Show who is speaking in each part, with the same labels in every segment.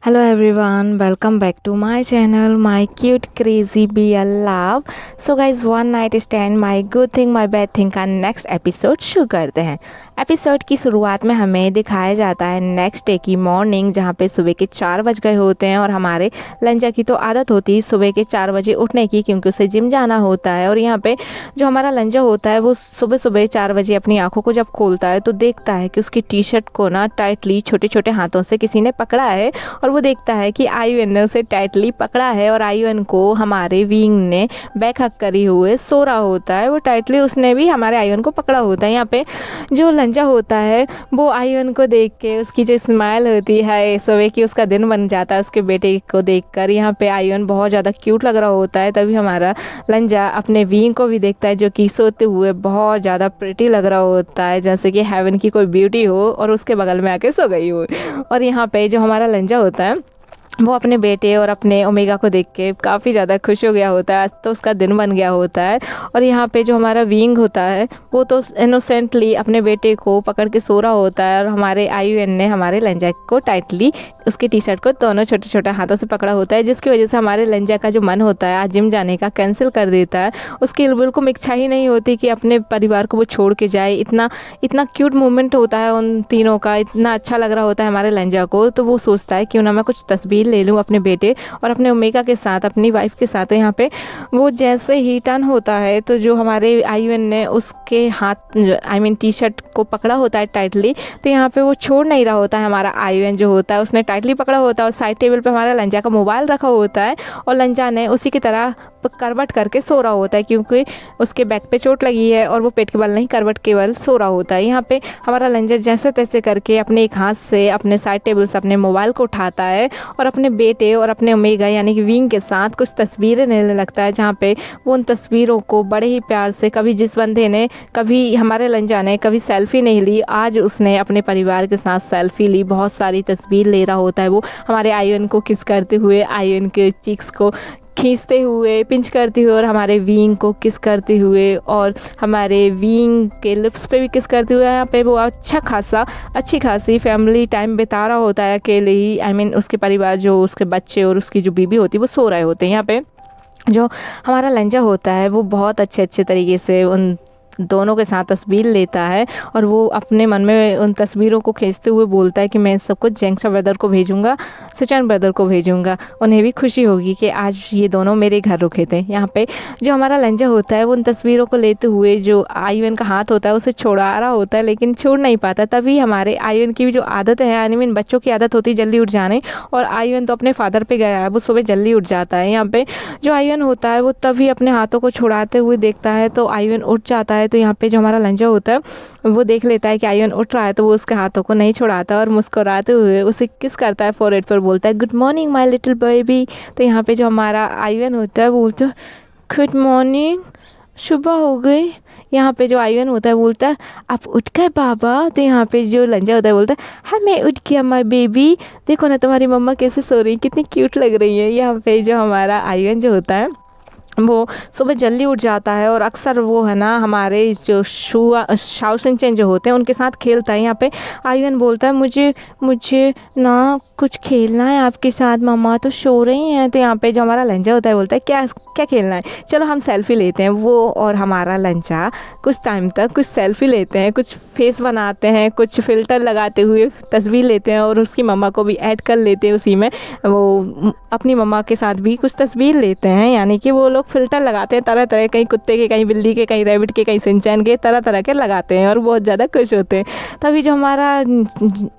Speaker 1: Hello everyone, welcome back to my channel, my cute crazy BL love. So guys, one night stand, my good thing, my bad thing का next episode शुरू करते हैं। Episode की शुरुआत में हमें दिखाया जाता है नेक्स्ट डे की मॉर्निंग, जहाँ पे सुबह के 4 बज गए होते हैं और हमारे लंजा की तो आदत होती है सुबह के 4 बजे उठने की, क्योंकि उसे जिम जाना होता है। और यहाँ पे जो हमारा लंजा होता है वो सुबह सुबह 4 बजे अपनी आंखों को जब खोलता है तो देखता है कि उसकी टी शर्ट को ना टाइटली छोटे छोटे हाथों से किसी ने पकड़ा है, और वो देखता है कि आयुन ने उसे टाइटली पकड़ा है और आयुन को हमारे विंग ने बैक हक करी हुए सो रहा होता है। वो टाइटली उसने भी हमारे आयुन को पकड़ा होता है। यहाँ पे जो लंजा होता है वो आयुन को देख के उसकी जो स्माइल होती है सुबह की, उसका दिन बन जाता है उसके बेटे को देखकर। यहाँ पे आयुन बहुत ज़्यादा क्यूट लग रहा होता है। तभी हमारा लंजा अपने विंग को भी देखता है जो कि सोते हुए बहुत ज़्यादा प्रिटी लग रहा होता है, जैसे कि हेवन की कोई ब्यूटी हो और उसके बगल में आके सो गई हो। और यहाँ पे जो हमारा लंजा होता है वो अपने बेटे और अपने ओमेगा को देख के काफ़ी ज़्यादा खुश हो गया होता है। आज तो उसका दिन बन गया होता है। और यहाँ पे जो हमारा विंग होता है वो तो इनोसेंटली अपने बेटे को पकड़ के सो रहा होता है, और हमारे आईयूएन ने हमारे लंजा को टाइटली उसकी टी शर्ट को दोनों छोटे छोटे हाथों से पकड़ा होता है, जिसकी वजह से हमारे लंजा का जो मन होता है आज जिम जाने का कैंसिल कर देता है। उसकी बिल्कुल इच्छा ही नहीं होती कि अपने परिवार को वो छोड़ के जाए। इतना इतना क्यूट मोमेंट होता है उन तीनों का, इतना अच्छा लग रहा होता है हमारे लंजा को। तो वो सोचता है क्यों ना मैं कुछ तस्वीर ले लूँ अपने बेटे और अपने ओमेगा के साथ, अपनी वाइफ के साथ। यहाँ पे वो जैसे ही टर्न होता है तो जो हमारे आईयूएन ने उसके हाथ टी शर्ट को पकड़ा होता है टाइटली, तो यहाँ पे वो छोड़ नहीं रहा होता है। हमारा आईयूएन जो होता है उसने टाइटली पकड़ा होता है और साइड टेबल पे हमारा लंजा का मोबाइल रखा होता है, और लंजा ने उसी की तरह करवट करके सो रहा होता है, क्योंकि उसके बैक पे चोट लगी है और वो पेट के बल नहीं करवट के बल सो रहा होता है। यहाँ पे हमारा लंजा जैसे तैसे करके अपने एक हाथ से अपने साइड टेबल से अपने मोबाइल को उठाता है और अपने बेटे और अपने ओमेगा यानी कि विंग के साथ कुछ तस्वीरें लेने लगता है, जहाँ पे वो उन तस्वीरों को बड़े ही प्यार से, कभी जिस बंदे ने, कभी हमारे लंजा ने कभी सेल्फी नहीं ली, आज उसने अपने परिवार के साथ सेल्फी ली। बहुत सारी तस्वीर ले रहा होता है वो, हमारे आयुन को किस करते हुए, आयुन के चिक्स को खींचते हुए, पिंच करते हुए, और हमारे विंग को किस करते हुए, और हमारे विंग के लिप्स पे भी किस करते हुए। यहाँ पे वो अच्छी खासी फैमिली टाइम बिता रहा होता है अकेले ही। उसके परिवार, जो उसके बच्चे और उसकी जो बीबी होती है वो सो रहे होते हैं। यहाँ पे जो हमारा लंजा होता है वो बहुत अच्छे अच्छे तरीके से उन दोनों के साथ तस्वीर लेता है, और वो अपने मन में उन तस्वीरों को खींचते हुए बोलता है कि मैं सब कुछ जैंक्सा ब्रदर को भेजूंगा, सचिन ब्रदर को भेजूंगा, उन्हें भी खुशी होगी कि आज ये दोनों मेरे घर रुके थे। यहाँ पे जो हमारा लंजा होता है वो उन तस्वीरों को लेते हुए जो आयुन का हाथ होता है उसे छोड़ा रहा होता है, लेकिन छोड़ नहीं पाता। तभी हमारे आयुन की भी जो आदत है, बच्चों की आदत होती है जल्दी उठ जाने, और आयुन तो अपने फादर पे गया है, वो सुबह जल्दी उठ जाता है। यहाँ पे जो आयुन होता है वो तभी अपने हाथों को छुड़ाते हुए देखता है तो आयुन उठ जाता है। तो यहाँ पे जो हमारा लंजा होता है वो देख लेता है कि आयुन उठ रहा है, तो वो उसके हाथों को नहीं छुड़ाता और मुस्कुराते हुए उसे किस करता है फोरहेड पर, बोलता है good morning my little baby. तो यहाँ पे जो हमारा आयुन होता है वो बोलता है गुड मॉर्निंग, सुबह हो गई। यहाँ पे जो आयुन होता है बोलता है आप उठ गए बाबा। तो यहाँ पे जो लंजा होता है बोलता है हाँ मैं उठ गया माय बेबी, देखो ना तुम्हारी मम्मा कैसे सो रही है, कितनी क्यूट लग रही है। यहाँ पे जो हमारा आयुन जो होता है वो सुबह जल्दी उठ जाता है, और अक्सर वो है ना हमारे जो शाओ सिंचन जो होते हैं उनके साथ खेलता है। यहाँ पे आयुन बोलता है मुझे मुझे ना कुछ खेलना है आपके साथ, मम्मा तो सो रही हैं। तो यहाँ पे जो हमारा लंजा होता है बोलता है क्या क्या खेलना है, चलो हम सेल्फी लेते हैं। वो और हमारा लंजा कुछ टाइम तक कुछ सेल्फी लेते हैं, कुछ फेस बनाते हैं, कुछ फ़िल्टर लगाते हुए तस्वीर लेते हैं, और उसकी मम्मा को भी ऐड कर लेते हैं उसी में। वो अपनी मम्मा के साथ भी कुछ तस्वीर लेते हैं, यानी कि वो लोग फ़िल्टर लगाते हैं तरह तरह, कहीं कुत्ते के, कहीं बिल्ली के, कहीं रैबिट के, कहीं सिंचैन के, तरह तरह के लगाते हैं, और बहुत ज़्यादा खुश होते हैं। तभी जो हमारा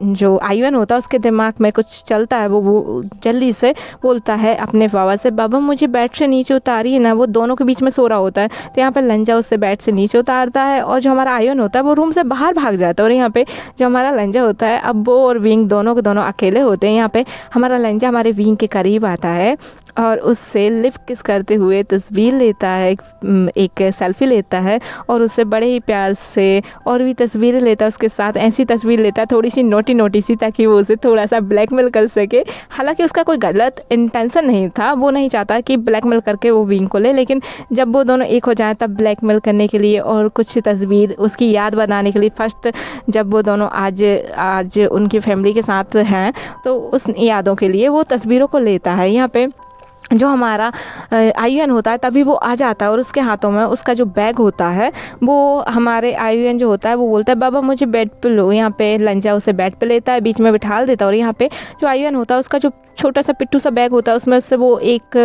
Speaker 1: जो आयुन होता है उसके दिमाग में कुछ चलता है, वो जल्दी से बोलता है अपने बाबा से बाबा मुझे बेड से नीचे उतारिए ना। वो दोनों के बीच में सो रहा होता है, तो यहाँ पर लंजा उससे बेड से नीचे उतारता है, और जो हमारा आयुन होता है वो रूम से बाहर भाग जाता है। और यहाँ पे जो हमारा लंजा होता है अब वो और विंग दोनों के दोनों अकेले होते हैं। यहाँ पे हमारा लंजा हमारे विंग के करीब आता है और उससे लिप किस करते हुए तस्वीर लेता है, एक सेल्फ़ी लेता है और उससे बड़े ही प्यार से और भी तस्वीरें लेता है उसके साथ। ऐसी तस्वीर लेता है थोड़ी सी नोटी सी, ताकि वो उसे थोड़ा सा ब्लैकमेल कर सके। हालांकि उसका कोई गलत इंटेंशन नहीं था, वो नहीं चाहता कि ब्लैकमेल करके वो विंग को ले, लेकिन जब वो दोनों एक हो जाएं तब ब्लैकमेल करने के लिए और कुछ तस्वीर उसकी याद बनाने के लिए फर्स्ट जब वो दोनों आज उनकी फैमिली के साथ हैं तो उस यादों के लिए वो तस्वीरों को लेता है। यहाँ पे जो हमारा आयुएन होता है तभी वो आ जाता है और उसके हाथों में उसका जो बैग होता है, वो हमारे आयुएन जो होता है वो बोलता है बाबा मुझे बेड पे लो। यहाँ पे लंजा उसे बेड पे लेता है, बीच में बिठा देता है और यहाँ पे जो आयुएन होता है उसका जो छोटा सा पिट्टू सा बैग होता है उसमें से वो एक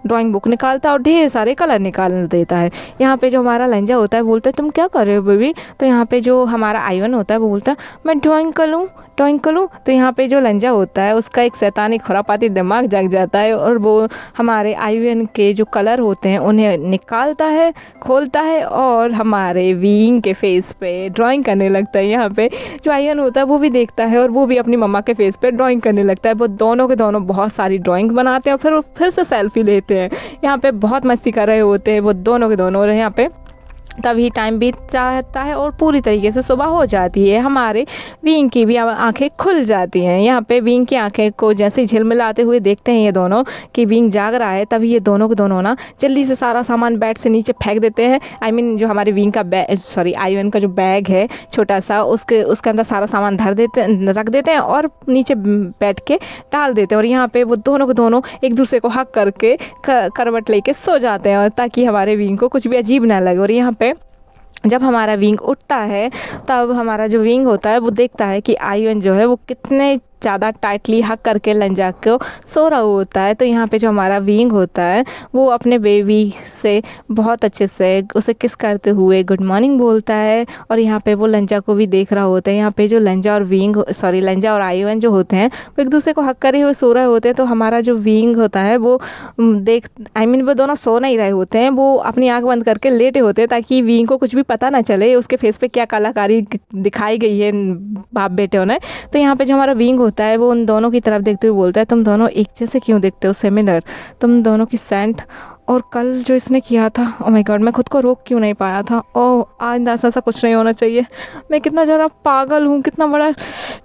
Speaker 1: ड्राइंग बुक निकालता है और ढेर सारे कलर निकाल देता है। यहाँ पे जो हमारा लंजा होता है बोलता है तुम क्या कर रहे हो बेबी। तो यहाँ पे जो हमारा आयुएन होता है वो बोलता है मैं ड्राइंग कर लूँ। तो यहाँ पे जो लंजा होता है उसका एक शैतानी खुरापाती दिमाग जग जाता है और वो हमारे आयुएन के जो कलर होते हैं उन्हें निकालता है, खोलता है और हमारे विंग के फेस पे ड्राइंग करने लगता है। यहाँ पे जो आयुएन होता है वो भी देखता है और वो भी अपनी मम्मा के फेस पे ड्राइंग करने लगता है। वो दोनों के दोनों बहुत सारी ड्राइंग बनाते हैं और फिर से सेल्फी लेते हैं। यहाँ पे बहुत मस्ती कर रहे होते हैं वो दोनों के दोनों। और यहाँ पे तभी टाइम बीत जाता है और पूरी तरीके से सुबह हो जाती है। हमारे विंग की भी आंखें खुल जाती हैं। यहाँ पे विंग की आंखें को जैसे ही झिलमिलाते हुए देखते हैं ये दोनों कि विंग जाग रहा है, तभी ये दोनों के दोनों ना जल्दी से सारा सामान बेड से नीचे फेंक देते हैं। जो हमारे विंग का आयुएन का जो बैग है छोटा सा, उसके अंदर सारा सामान रख देते हैं और नीचे बैठ के डाल देते हैं। और यहाँ पे वो दोनों के दोनों एक दूसरे को हक करके करवट लेके सो जाते हैं और ताकि हमारे विंग को कुछ भी अजीब ना लगे। और यहाँ पे जब हमारा विंग उठता है तब हमारा जो विंग होता है वो देखता है कि आयुएन जो है वो कितने ज़्यादा टाइटली हक करके लंजा को सो रहा होता है। तो यहाँ पे जो हमारा विंग होता है वो अपने बेबी से बहुत अच्छे से उसे किस करते हुए गुड मॉर्निंग बोलता है और यहाँ पे वो लंजा को भी देख रहा होता है। यहाँ पे जो लंजा और आयुएन जो होते हैं वो एक दूसरे को हक करे हुए सो रहे होते हैं। तो हमारा जो विंग होता है वो वो दोनों सो नहीं रहे होते हैं, वो अपनी आँख बंद करके लेटे होते हैं ताकि विंग को कुछ भी पता ना चले उसके फेस पे क्या कलाकारी दिखाई गई है बाप बेटे ने। तो यहाँ पे जो हमारा विंग होता है वो उन दोनों की तरफ देखते हुए बोलता है तुम दोनों एक जैसे क्यों देखते हो सेमिनर, तुम दोनों की सेंट और कल जो इसने किया था, ओ माय गॉड मैं खुद को रोक क्यों नहीं पाया था। ओह आज ऐसा कुछ नहीं होना चाहिए, मैं कितना ज़्यादा पागल हूँ, कितना बड़ा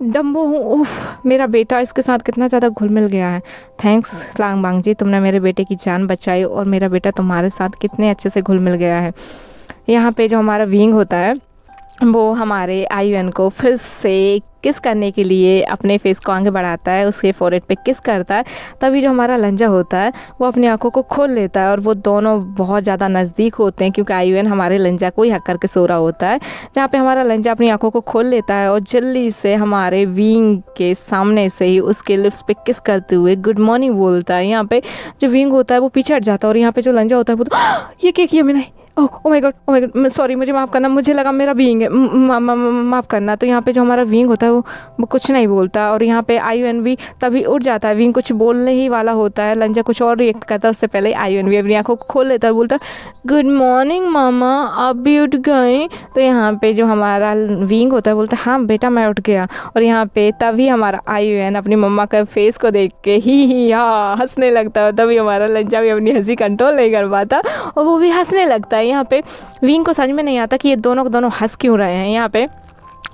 Speaker 1: डम्बो हूँ। उफ मेरा बेटा इसके साथ कितना ज़्यादा घुल मिल गया है। थैंक्स लांग बांग जी, तुमने मेरे बेटे की जान बचाई और मेरा बेटा तुम्हारे साथ कितने अच्छे से घुल मिल गया है। यहाँ पे जो हमारा विंग होता है वो हमारे आयुएन को फिर से किस करने के लिए अपने फेस को आगे बढ़ाता है, उसके फोrehead पे किस करता है। तभी जो हमारा लंजा होता है वो अपनी आंखों को खोल लेता है और वो दोनों बहुत ज़्यादा नज़दीक होते हैं क्योंकि आयुएन हमारे लंजा को ही हक करके सो रहा होता है। जहाँ पे हमारा लंजा अपनी आंखों को खोल लेता है और जल्दी से हमारे विंग के सामने से ही उसके लिप्स पे किस करते हुए गुड मॉर्निंग बोलता है। यहाँ पे जो विंग होता है वो पीछे हट जाता है और यहाँ पे जो लंजा होता है वो तो ये क्या किया मैंने, ओ माय गॉड सॉरी, मुझे माफ़ करना, मुझे लगा मेरा विंग है, माफ़ करना। तो यहाँ पे जो हमारा विंग होता है वो कुछ नहीं बोलता और यहाँ पे आयुएन भी तभी उठ जाता है। विंग कुछ बोलने ही वाला होता है, लंजा कुछ और रिएक्ट करता है, उससे पहले आयुएन भी अपनी आंखों को खोल लेता है, बोलता गुड मॉर्निंग मामा आप भी उठ गए। तो यहाँ पे जो हमारा विंग होता है बोलता है हाँ बेटा मैं उठ गया। और यहाँ पे तभी हमारा आयुएन अपनी मम्मा का फेस को देख के ही हाँ हंसने लगता है। तभी हमारा लंजा भी अपनी हंसी कंट्रोल नहीं कर पाता और वो भी हंसने लगता है। यहाँ पे विंग को समझ में नहीं आता कि ये दोनों हंस क्यों रहे हैं। यहाँ पे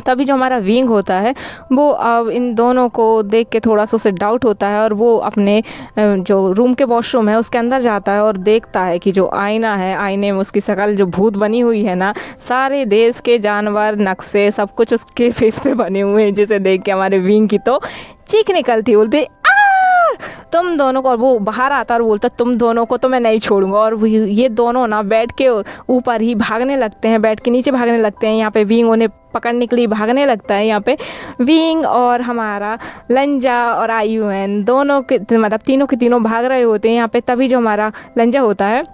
Speaker 1: तभी जो हमारा विंग होता है वो अब इन दोनों को देख के थोड़ा सा उसे डाउट होता है और वो अपने जो रूम के वॉशरूम है उसके अंदर जाता है और देखता है कि जो आईना है, आईने में उसकी शक्ल जो भूत बनी हुई है ना, सारे देश के जानवर नक्शे सब कुछ उसके फेस पे बने हुए हैं, जिसे देख के हमारे विंग की तो चीख निकलती, बोलती तुम दोनों को। और वो बाहर आता और बोलता तुम दोनों को तो मैं नहीं छोड़ूंगा। और ये दोनों ना बेड के ऊपर ही भागने लगते हैं, बेड के नीचे भागने लगते हैं। यहाँ पे विंग उन्हें पकड़ने के लिए भागने लगता है। यहाँ पे विंग और हमारा लंजा और आयुएन दोनों के मतलब तीनों के तीनों भाग रहे होते हैं। यहाँ पे तभी जो हमारा लंजा होता है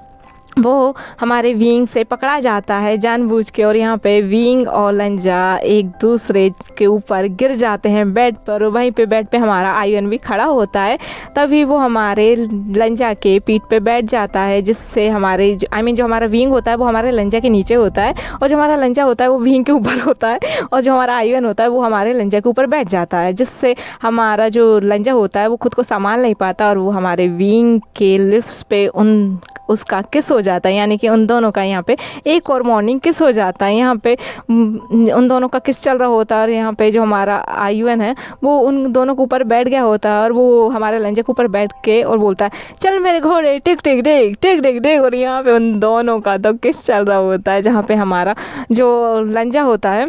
Speaker 1: वो हमारे विंग से पकड़ा जाता है जानबूझ के, और यहाँ पे विंग और लंजा एक दूसरे के ऊपर गिर जाते हैं बेड पर। वहीं पे बेड पे हमारा आयुन भी खड़ा होता है। तभी वो हमारे लंजा के पीठ पे बैठ जाता है, जिससे हमारे जो हमारा विंग होता है वो हमारे लंजा के नीचे होता है, और जो हमारा लंजा होता है वो विंग के ऊपर होता है, और जो हमारा आयुन होता है वो हमारे लंजा के ऊपर बैठ जाता है, जिससे हमारा जो लंजा होता है वो खुद को संभाल नहीं पाता, और वो हमारे विंग के लिप्स पे उसका किस हो जाता है। यानी कि उन दोनों का यहाँ पे एक और मॉर्निंग किस हो जाता है। यहाँ पे उन दोनों का किस चल रहा होता है, और यहाँ पे जो हमारा आयुन है वो उन दोनों के ऊपर बैठ गया होता है, और वो हमारे लंजे के ऊपर बैठ के और बोलता है, चल मेरे घोड़े टिक टिक टिक टिक टिक टिक। और यहाँ पे उन दोनों का तो किस चल रहा होता है, जहाँ पे हमारा जो लंजा होता है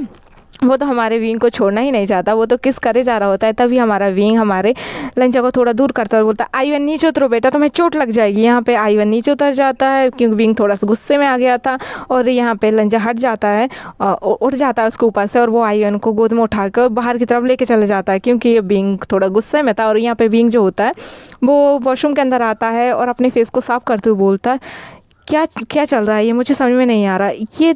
Speaker 1: वो तो हमारे विंग को छोड़ना ही नहीं चाहता, वो तो किस करे जा रहा होता है। तभी हमारा विंग हमारे लंजा को थोड़ा दूर करता है और बोलता है, आयुन नीचे उतरो बेटा, तुम्हें चोट लग जाएगी। यहाँ पे आयुन नीचे उतर जाता है, क्योंकि विंग थोड़ा सा गुस्से में आ गया था, और यहाँ पे लंजा हट जाता है, उठ जाता है उसके ऊपर से, और वो आयुन को गोद में उठाकर बाहर की तरफ लेके चले जाता है, क्योंकि ये विंग थोड़ा गुस्से में था। और यहाँ पे विंग जो होता है वो वॉशरूम के अंदर आता है और अपने फेस को साफ करते हुए बोलता है, क्या क्या चल रहा है, ये मुझे समझ में नहीं आ रहा। ये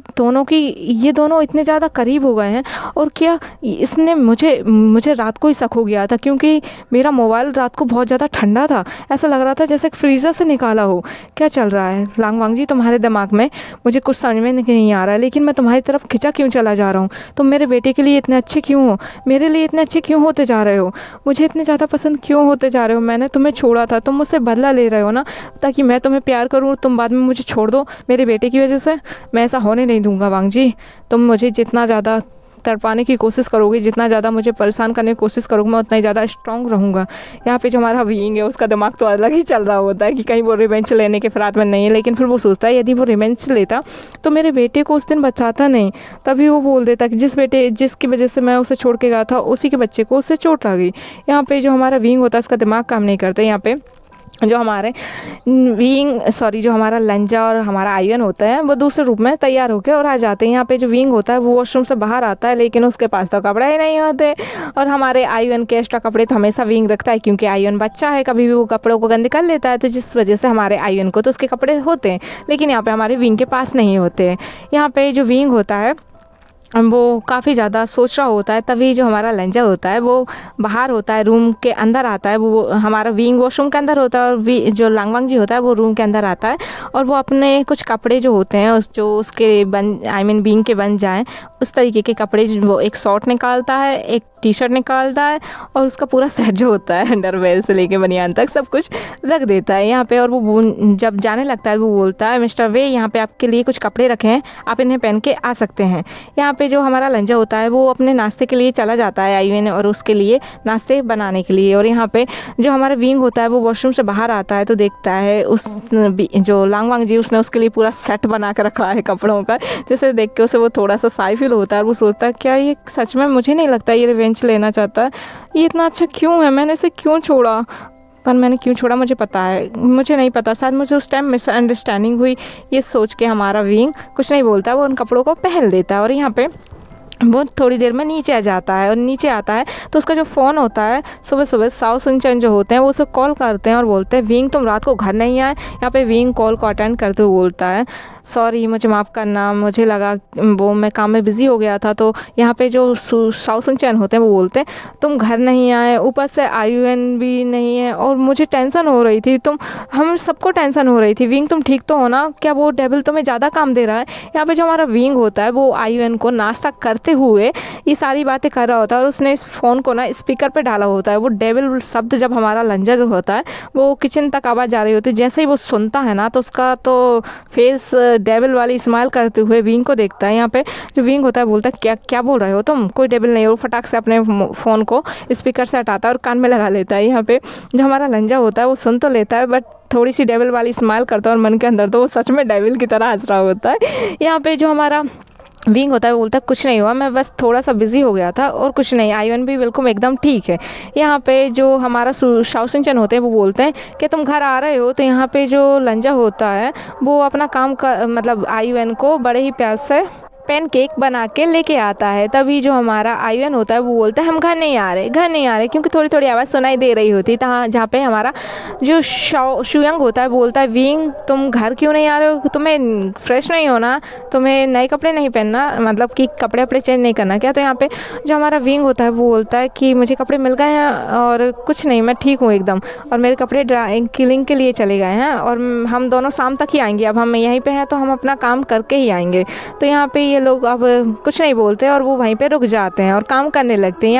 Speaker 1: दोनों इतने ज़्यादा करीब हो गए हैं, और क्या इसने मुझे रात को ही शक हो गया था, क्योंकि मेरा मोबाइल रात को बहुत ज़्यादा ठंडा था, ऐसा लग रहा था जैसे फ्रीज़र से निकाला हो। क्या चल रहा है लांग वांग जी तुम्हारे दिमाग में, मुझे कुछ समझ में नहीं आ रहा है, लेकिन मैं तुम्हारी तरफ खिंचा क्यों चला जा रहा हूँ। तुम मेरे बेटे के लिए इतने अच्छे क्यों हो, मेरे लिए इतने अच्छे क्यों होते जा रहे हो, मुझे इतने ज़्यादा पसंद क्यों होते जा रहे हो। मैंने तुम्हें छोड़ा था, तुम मुझसे बदला ले रहे हो ना, ताकि मैं तुम्हें प्यार करूँ और तुम बाद में मुझे छोड़ दो मेरे बेटे की वजह से। मैं ऐसा होने नहीं दूंगा वांग जी। तुम मुझे जितना ज़्यादा तड़पाने की कोशिश करोगे, जितना ज़्यादा मुझे परेशान करने की कोशिश करोगे, मैं उतना ही ज़्यादा स्ट्रांग रहूँगा। यहाँ पे जो हमारा विंग है उसका दिमाग तो अलग ही चल रहा होता है कि कहीं वो रिवेंज लेने के फिराक में नहीं है, लेकिन फिर वो सोचता है यदि वो रिवेंज लेता तो मेरे बेटे को उस दिन बचाता नहीं। तभी वो बोल देता कि जिसकी वजह से मैं उसे छोड़ के गया था उसी के बच्चे को उससे चोट लगी। यहाँ पे जो हमारा विंग होता है उसका दिमाग काम नहीं करता। यहाँ पे जो हमारा लंजा और हमारा आयुन होता है वो दूसरे रूप में तैयार होकर और आ जाते हैं। यहाँ पे जो विंग होता है वो वॉशरूम से बाहर आता है, लेकिन उसके पास तो कपड़े ही नहीं होते, और हमारे आयुन के एक्स्ट्रा कपड़े तो हमेशा विंग रखता है, क्योंकि आयुन बच्चा है, कभी भी वो कपड़ों को गंदे कर लेता है, तो जिस वजह से हमारे आयुन को तो उसके कपड़े होते हैं, लेकिन यहाँ पे हमारे विंग के पास नहीं होते हैं। यहाँ पे जो विंग होता है वो काफ़ी ज़्यादा सोच रहा होता है। तभी जो हमारा लंजा होता है वो बाहर होता है, रूम के अंदर आता है। वो हमारा विंग वॉशरूम के अंदर होता है, और जो लांगवांग जी होता है वो रूम के अंदर आता है, और वो अपने कुछ कपड़े जो होते हैं जो उसके विंग के बन जाएं उस तरीके के कपड़े, वो एक शॉर्ट निकालता है, एक टी शर्ट निकालता है, और उसका पूरा सेट जो होता है अंडरवेयर से लेके बनियान तक सब कुछ रख देता है यहाँ पे। और वो जब जाने लगता है वो बोलता है, मिस्टर वे यहाँ पे आपके लिए कुछ कपड़े रखे हैं, आप इन्हें पहन के आ सकते हैं। यहाँ पे जो हमारा लंजा होता है वो अपने नाश्ते के लिए चला जाता है आयुन और उसके लिए नाश्ते बनाने के लिए। और यहाँ पे जो हमारा विंग होता है वो वॉशरूम से बाहर आता है तो देखता है उस जो लांगवांग जी उसने उसके लिए पूरा सेट बना कर रखा है कपड़ों का, जिसे देख के उसे वो थोड़ा सा साई फील होता है, और वो सोचता है क्या ये सच में, मुझे नहीं लगता ये रिवेंज लेना चाहता है, ये इतना अच्छा क्यों है, मैंने इसे क्यों छोड़ा। पर मैंने क्यों छोड़ा मुझे पता है, मुझे नहीं पता, शायद मुझे उस टाइम मिसअंडरस्टैंडिंग हुई। ये सोच के हमारा विंग कुछ नहीं बोलता, वो उन कपड़ों को पहन लेता है। और यहाँ पे वो थोड़ी देर में नीचे आ जाता है, और नीचे आता है तो उसका जो फ़ोन होता है, सुबह सुबह साउ सुनचैन जो होते हैं वो उसे कॉल करते हैं और बोलते हैं विंग तुम रात को घर नहीं आए। यहाँ पे विंग कॉल को अटेंड करते हुए बोलता है, सॉरी मुझे माफ़ करना, मुझे लगा वो मैं काम में बिज़ी हो गया था। तो यहाँ पे जो साउ सुनचैन होते हैं वो बोलते हैं तुम घर नहीं आए, ऊपर से आयुन भी नहीं है, और मुझे टेंशन हो रही थी, हम सबको टेंशन हो रही थी। विंग तुम ठीक तो हो ना, क्या वो डेविल तुम्हें ज़्यादा काम दे रहा है। यहाँ पे जो हमारा विंग होता है वो आयुन को नाश्ता करते हुए ये सारी बातें कर रहा होता है, और उसने इस फ़ोन को ना स्पीकर पे डाला होता है। वो डेविल शब्द जब हमारा लंजा जो होता है वो किचन तक आवाज़ जा रही होती है, जैसे ही वो सुनता है ना तो उसका तो फेस डेविल वाली स्माइल करते हुए विंग को देखता है। यहाँ पे जो विंग होता है बोलता है क्या क्या बोल रहे हो तुम, कोई डेविल नहीं हो। वो फटाक से अपने फ़ोन को स्पीकर से हटाता है और कान में लगा लेता है। यहाँ पे जो हमारा लंजा होता है वो सुन तो लेता है, बट थोड़ी सी डेविल वाली स्माइल करता है, और मन के अंदर तो वो सच में डेविल की तरह हंस रहा होता है। यहाँ पे जो हमारा विंग होता है वो बोलता है कुछ नहीं हुआ, मैं बस थोड़ा सा बिजी हो गया था और कुछ नहीं, आयुन भी बिल्कुल एकदम ठीक है। यहाँ पे जो हमारा साउ सिंचन होते हैं वो बोलते हैं कि तुम घर आ रहे हो। तो यहाँ पे जो लंजा होता है वो अपना काम का मतलब आयुन को बड़े ही प्यार से पैनकेक बना के लेके आता है। तभी जो हमारा आयुन होता है वो बोलता है हम घर नहीं आ रहे, घर नहीं आ रहे, क्योंकि थोड़ी थोड़ी आवाज़ सुनाई दे रही होती है। जहाँ पे हमारा जो शुयंग होता है बोलता है विंग तुम घर क्यों नहीं आ रहे हो, तुम्हें फ्रेश नहीं होना, तुम्हें नए कपड़े नहीं पहनना, मतलब कि कपड़े अपने चेंज नहीं करना क्या। तो यहाँ पे जो हमारा विंग होता है वो बोलता है कि मुझे कपड़े मिल गए हैं और कुछ नहीं, मैं ठीक हूँ एकदम, और मेरे कपड़े ड्राई क्लीनिंग के लिए चले गए हैं और हम दोनों शाम तक ही आएंगे, अब हम यहीं पे हैं तो हम अपना काम करके ही आएंगे। तो यहाँ पे ये लोग अब कुछ नहीं बोलते और वो वहीं पे रुक जाते हैं और काम करने लगते हैं।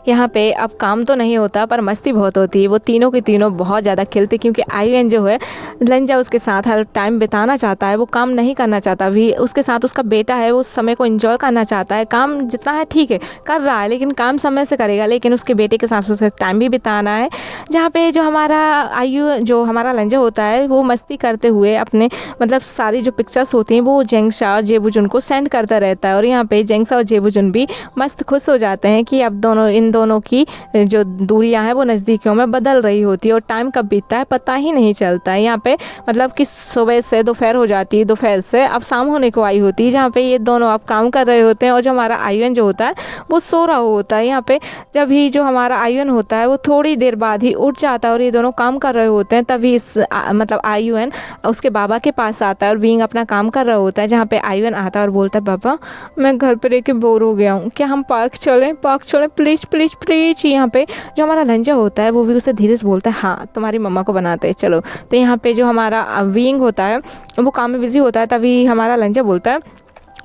Speaker 1: यहाँ पे अब काम तो नहीं होता पर मस्ती बहुत होती है। वो तीनों के तीनों बहुत ज़्यादा खेलते, क्योंकि आयुन जो है लंजा उसके साथ हर टाइम बिताना चाहता है, वो काम नहीं करना चाहता। भी उसके साथ उसका बेटा है, वो उस समय को एंजॉय करना चाहता है। काम जितना है ठीक है कर रहा है, लेकिन काम समय से करेगा, लेकिन उसके बेटे के साथ उसे टाइम भी बिताना है। जहाँ पे जो हमारा लंजा होता है वो मस्ती करते हुए अपने मतलब सारी जो पिक्चर्स होती हैं वो जेंगशा और जेबुजुन को सेंड करता रहता है। और यहाँ पे जेंगशा और जेबुजुन भी मस्त खुश हो जाते हैं कि अब इन दोनों की जो दूरियां हैं वो नज़दीकियों में बदल रही होती है और टाइम कब बीतता है पता ही नहीं चलता है। यहाँ पे मतलब कि सुबह से दोपहर हो जाती है, दोपहर से अब शाम होने को आई होती है, जहाँ पे ये दोनों अब काम कर रहे होते हैं और जो हमारा आयुन जो होता है वो सो रहा होता है। यहाँ पे जब ही जो हमारा आयुन होता है वो थोड़ी देर बाद ही उठ जाता है और ये दोनों काम कर रहे होते हैं। तभी मतलब आयुन उसके बाबा के पास आता है और विंग अपना काम कर रहा होता है। जहाँ पे आयुन आता है और बोलता है बाबा मैं घर पर रह के बोर हो गया हूँ, क्या हम पार्क चलें प्लीज़ प्लीज़ प्लीज़। यहाँ पे जो हमारा लंजा होता है वो भी उसे धीरे से बोलता है हाँ तुम्हारी मम्मा को बनाते हैं चलो। तो यहाँ पे जो हमारा विंग होता है वो काम में बिजी होता है। तभी हमारा लंजा बोलता है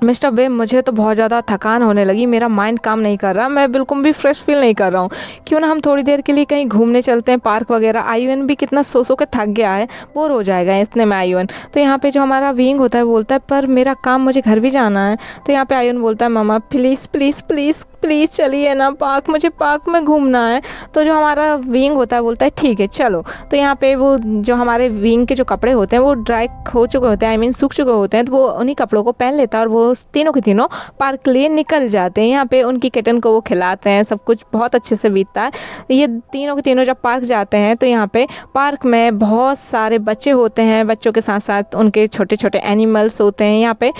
Speaker 1: मिस्टर बे मुझे तो बहुत ज़्यादा थकान होने लगी, मेरा माइंड काम नहीं कर रहा, मैं बिल्कुल भी फ्रेश फील नहीं कर रहा हूँ, क्यों ना हम थोड़ी देर के लिए कहीं घूमने चलते हैं पार्क वगैरह। आयुन भी कितना सो के थक गया है, बोर हो जाएगा इतने में आयुन। तो यहाँ पे जो हमारा विंग होता है बोलता है पर मेरा काम, मुझे घर भी जाना है। तो यहाँ पे आयुन बोलता है मामा प्लीज़ प्लीज़ प्लीज़ प्लीज़ चलिए ना पार्क, मुझे पार्क में घूमना है। तो जो हमारा विंग होता है बोलता है ठीक है चलो। तो यहाँ पे वो जो हमारे विंग के जो कपड़े होते हैं वो ड्राई हो चुके होते हैं, आई मीन सूख चुके होते हैं, तो वो उन्हीं कपड़ों को पहन लेता है और वो तीनों के तीनों पार्क के लिए निकल जाते हैं। यहाँ पे उनकी किटन को वो खिलाते हैं, सब कुछ बहुत अच्छे से बीतता है। ये तीनों के तीनों जब पार्क जाते हैं तो यहाँ पे पार्क में बहुत सारे बच्चे होते हैं, बच्चों के साथ साथ उनके छोटे छोटे एनिमल्स होते हैं। यहाँ पे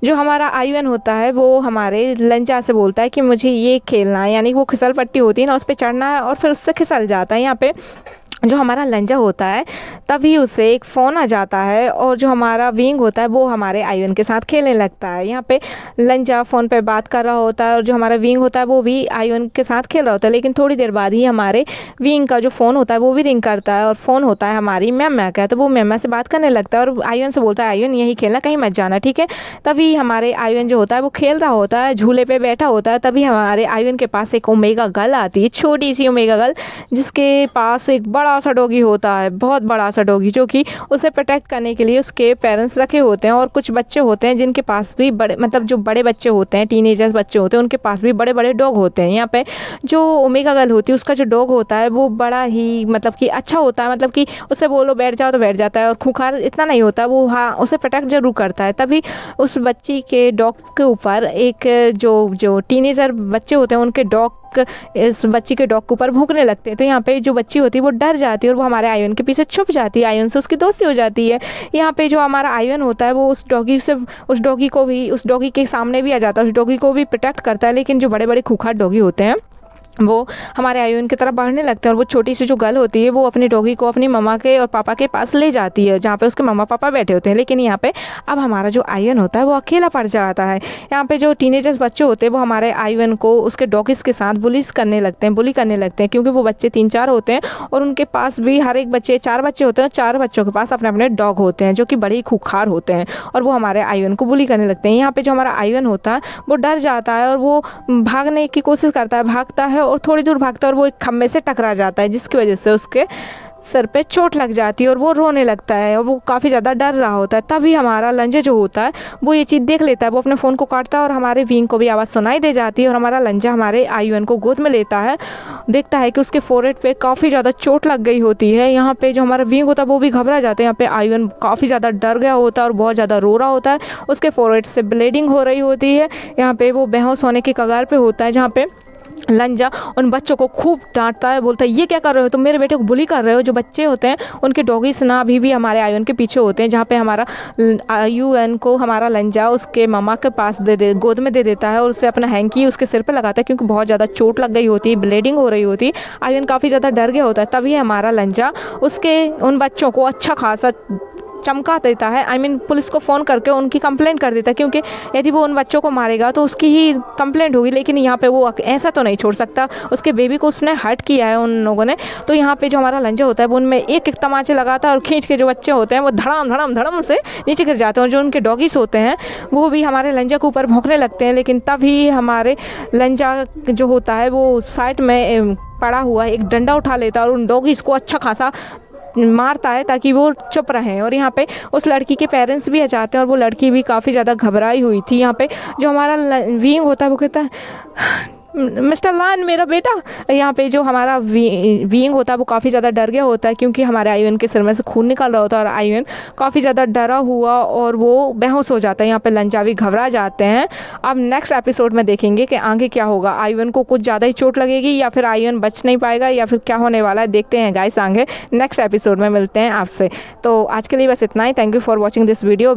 Speaker 1: जो हमारा आयुन होता है वो हमारे लंजा से बोलता है कि मुझे ये खेलना है, यानी वो फिसल पट्टी होती है ना उस पर चढ़ना है और फिर उससे फिसल जाता है। यहाँ पे जो हमारा लंजा होता है तभी उसे एक फ़ोन आ जाता है और जो हमारा विंग होता है वो हमारे आयुन के साथ खेलने लगता है। यहाँ पे लंजा फ़ोन पे बात कर रहा होता है और जो हमारा विंग होता है वो भी आयुन के साथ खेल रहा होता है। लेकिन थोड़ी देर बाद ही हमारे विंग का जो फ़ोन होता है वो भी रिंग करता है और फ़ोन होता है हमारी मैमा का। तो वो मैमा से बात करने लगता है और आयुन से बोलता है आयुन यही खेलना, कहीं मत जाना ठीक है। तभी हमारे आयुन जो होता है वो खेल रहा होता है, झूले पर बैठा होता है। तभी हमारे आयुन के पास एक ओमेगा गर्ल आती है, छोटी सी ओमेगा गर्ल, जिसके पास एक बड़ा सा डॉगी होता है, बहुत बड़ा सा डॉगी, जो कि उसे प्रोटेक्ट करने के लिए उसके पेरेंट्स रखे होते हैं। और कुछ बच्चे होते हैं जिनके पास भी बड़े मतलब जो बड़े बच्चे होते हैं, टीनेजर्स बच्चे होते हैं, उनके पास भी बड़े बड़े डॉग होते हैं। यहाँ पे जो ओमेगा गर्ल होती है उसका जो डॉग होता है वो बड़ा ही मतलब कि अच्छा होता है, मतलब कि उसे बोलो बैठ जाओ तो बैठ जाता है और खूंखार इतना नहीं होता, वो हाँ उसे प्रोटेक्ट जरूर करता है। तभी उस बच्ची के डॉग के ऊपर एक जो टीनेजर बच्चे होते हैं उनके डॉग इस बच्ची के डॉग के ऊपर भौंकने लगते हैं। तो यहाँ पे जो बच्ची होती है वो डर जाती है और वो हमारे आयुन के पीछे छुप जाती है, आयुन से उसकी दोस्ती हो जाती है। यहाँ पे जो हमारा आयुन होता है वो उस डॉगी के सामने भी आ जाता है, उस डॉगी को भी प्रोटेक्ट करता है। लेकिन जो बड़े बड़े खूंखार डॉगी होते हैं वो हमारे आयुन की तरफ बढ़ने लगते हैं और वो छोटी सी जो गर्ल होती है वो अपनी डॉगी को अपनी मम्मा के और पापा के पास ले जाती है, जहाँ पे उसके मम्मा पापा बैठे होते हैं। लेकिन यहाँ पे अब हमारा जो आयुन होता है वो अकेला पड़ जाता है। यहाँ पे जो टीनेजर्स बच्चे होते हैं वो हमारे आयुन को उसके डॉगीज़ के साथ बुली करने लगते हैं, क्योंकि वो बच्चे 3-4 होते हैं और उनके पास भी हर एक बच्चे 4 बच्चे होते हैं, 4 बच्चों के पास अपने अपने डॉग होते हैं जो कि बड़े ही खूंखार होते हैं और वो हमारे आयुन को बुली करने लगते हैं। यहाँ पे जो हमारा आयुन होता है वो डर जाता है और वो भागने की कोशिश करता है, भागता है और थोड़ी दूर भागता है और वो एक खम्भे से टकरा जाता है, जिसकी वजह से उसके सर पे चोट लग जाती है और वो रोने लगता है और वो काफ़ी ज़्यादा डर रहा होता है। तभी हमारा लंजा जो होता है वो ये चीज़ देख लेता है, वो अपने फ़ोन को काटता है और हमारे विंग को भी आवाज़ सुनाई दे जाती है और हमारा लंजा हमारे आयुन को गोद में लेता है, देखता है कि उसके फोरहेड पे काफ़ी ज़्यादा चोट लग गई होती है। यहाँ पे जो हमारा विंग होता है वो भी घबरा जाता है। यहाँ पे आयुन काफ़ी ज़्यादा डर गया होता है और बहुत ज़्यादा रो रहा होता है, उसके फोरहेड से ब्लीडिंग हो रही होती है। यहाँ पे वो बेहोश होने की कगार पे होता है, जहाँ पे लंजा उन बच्चों को खूब डांटता है, बोलता है ये क्या कर रहे हो, तुम मेरे बेटे को बुली कर रहे हो। जो बच्चे होते हैं उनके डॉगीज ना अभी भी हमारे आयुन के पीछे होते हैं, जहाँ पे हमारा आयुन को हमारा लंजा उसके मम्मा के पास गोद में दे देता है और उससे अपना हैंकी उसके सिर पे लगाता है, क्योंकि बहुत ज़्यादा चोट लग गई होती है, ब्लीडिंग हो रही होती है। आयुन काफ़ी ज़्यादा डर गया होता है, तभी हमारा लंजा उसके उन बच्चों को अच्छा खासा चमका देता है। पुलिस को फ़ोन करके उनकी कंप्लेंट कर देता है, क्योंकि यदि वो उन बच्चों को मारेगा तो उसकी ही कंप्लेंट होगी। लेकिन यहाँ पे वो ऐसा तो नहीं छोड़ सकता, उसके बेबी को उसने हर्ट किया है उन लोगों ने। तो यहाँ पे जो हमारा लंजा होता है वो उनमें एक एक तमाचे लगाता है और खींच के जो बच्चे होते हैं वो धड़ाम धड़ाम धड़म से नीचे गिर जाते हैं। और जो उनके डॉगीज होते हैं वो भी हमारे लंजा के ऊपर भौंकने लगते हैं। लेकिन तभी हमारे लंजा जो होता है वो साइड में पड़ा हुआ एक डंडा उठा लेता है और उन डॉगीज़ को अच्छा खासा मारता है ताकि वो चुप रहें। और यहाँ पे उस लड़की के पेरेंट्स भी आ जाते हैं और वो लड़की भी काफ़ी ज़्यादा घबराई हुई थी। यहाँ पे जो हमारा वीइंग होता है वो कहता है मिस्टर लान मेरा बेटा। यहाँ पे जो हमारा वीइंग होता है वो काफ़ी ज़्यादा डर गया होता है, क्योंकि हमारे आयुन के सिर में से खून निकल रहा होता है और आयुन काफ़ी ज़्यादा डरा हुआ और वो बेहोश हो जाता है। यहाँ पे लंजा भी घबरा जाते हैं। अब नेक्स्ट एपिसोड में देखेंगे कि आगे क्या होगा, आयुन को कुछ ज़्यादा ही चोट लगेगी या फिर आयुन बच नहीं पाएगा या फिर क्या होने वाला है। देखते हैं गाइस, आगे नेक्स्ट एपिसोड में मिलते हैं आपसे। तो आज के लिए बस इतना ही। Thank you for watching this video.